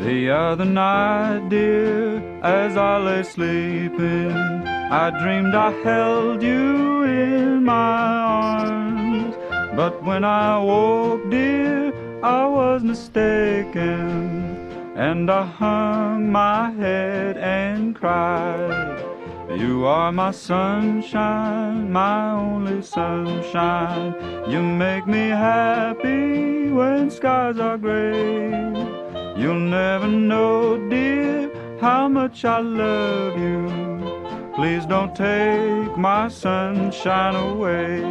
The other night, dear, as I lay sleeping, I dreamed I held you in my arms. But when I woke, dear, I was mistaken, and I hung my head and cried. You are my sunshine, my only sunshine. You make me happy when skies are gray. You'll never know, dear, how much I love you. Please don't take my sunshine away.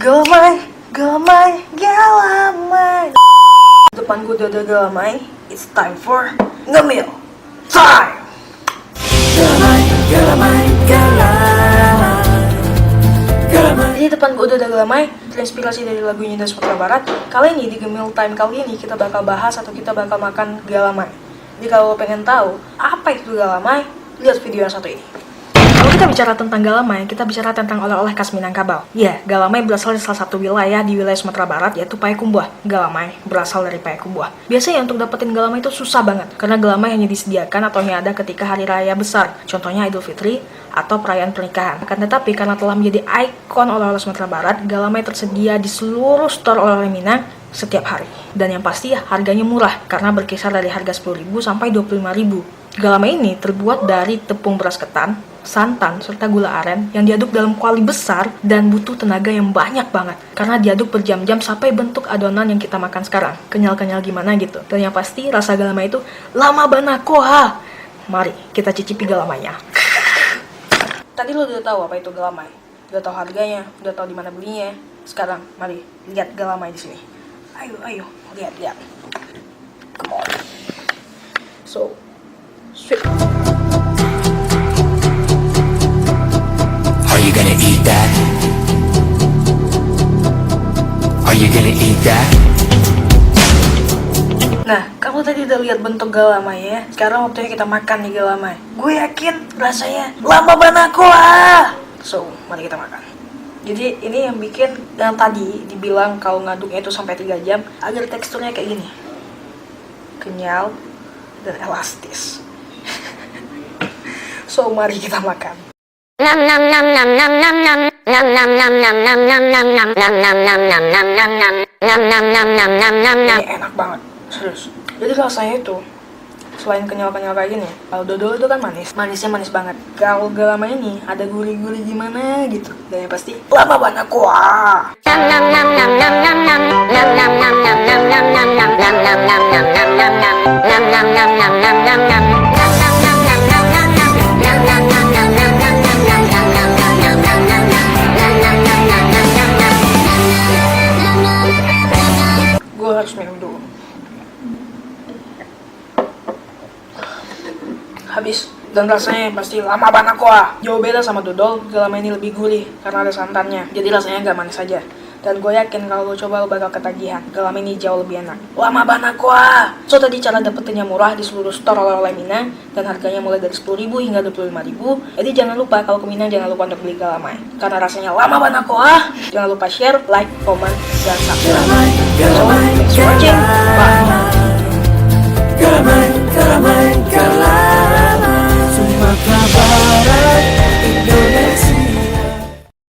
Galamay, galamay, galamay. Depan gue udah ada galamay. It's time for ngemil time. Galamay, galamay, galamay. Jadi depan gue udah ada galamay, terinspirasi dari lagunya dari Sumatera Barat. Kali ini di Gemil Time kali ini kita bakal bahas atau kita bakal makan galamay. Jadi kalau lo pengen tahu apa itu galamay, lihat video yang satu ini. Kalau kita bicara tentang galamay, kita bicara tentang oleh-oleh khas Minangkabau. Ya, galamay berasal dari salah satu wilayah di wilayah Sumatera Barat, yaitu Payakumbuh. Galamay berasal dari Payakumbuh. Biasanya untuk dapetin galamay itu susah banget, karena galamay hanya disediakan atau hanya ada ketika hari raya besar, contohnya Idul Fitri atau perayaan pernikahan. Akan tetapi karena telah menjadi ikon oleh-oleh Sumatera Barat, galamay tersedia di seluruh store oleh-oleh Minang setiap hari. Dan yang pasti harganya murah, karena berkisar dari harga 10.000 sampai 25.000. Galamay ini terbuat dari tepung beras ketan, santan, serta gula aren yang diaduk dalam kuali besar dan butuh tenaga yang banyak banget karena diaduk berjam-jam sampai bentuk adonan yang kita makan sekarang. Kenyal-kenyal gimana gitu. Dan yang pasti rasa galamay itu lama banakoha. Mari kita cicipi galamaynya. Tadi lo udah tahu apa itu galamay, udah tahu harganya, udah tahu di mana belinya. Sekarang mari lihat galamay di sini. Ayo, lihat. Come on. So, sweet. Are you gonna eat that? Are you gonna eat that? Nah, kamu tadi udah lihat bentuk galamay ya. Sekarang waktunya kita makan nih galamay. Gue yakin rasanya lama banakoa. So, mari kita makan. Jadi ini yang bikin yang tadi dibilang kalau ngaduknya itu sampai 3 jam agar teksturnya kayak gini. Kenyal dan elastis. So, mari kita makan. Ini enak banget, serius. Jadi rasanya itu selain kenyal-kenyal kayak gini, kalau dodol itu kan manisnya manis banget. Kalau galamay ini ada gurih-gurih gimana gitu, dan yang pasti lama banakoa. Gue harus minum dulu. Habis. Dan rasanya pasti lama banakoa. Jauh beda sama dodol, galamay ini lebih gurih karena ada santannya. Jadi rasanya gak manis aja. Dan gue yakin kalau lo coba lo bakal ketagihan. Galamay ini jauh lebih enak. Lama banakoa. So tadi cara dapetinnya murah di seluruh store oleh-oleh Minang dan harganya mulai dari 10.000 hingga 25.000. Jadi jangan lupa kalau ke Minang jangan lupa untuk beli galamay karena rasanya lama banakoa. Jangan lupa share, like, comment, dan subscribe. So, thanks for watching. Bye.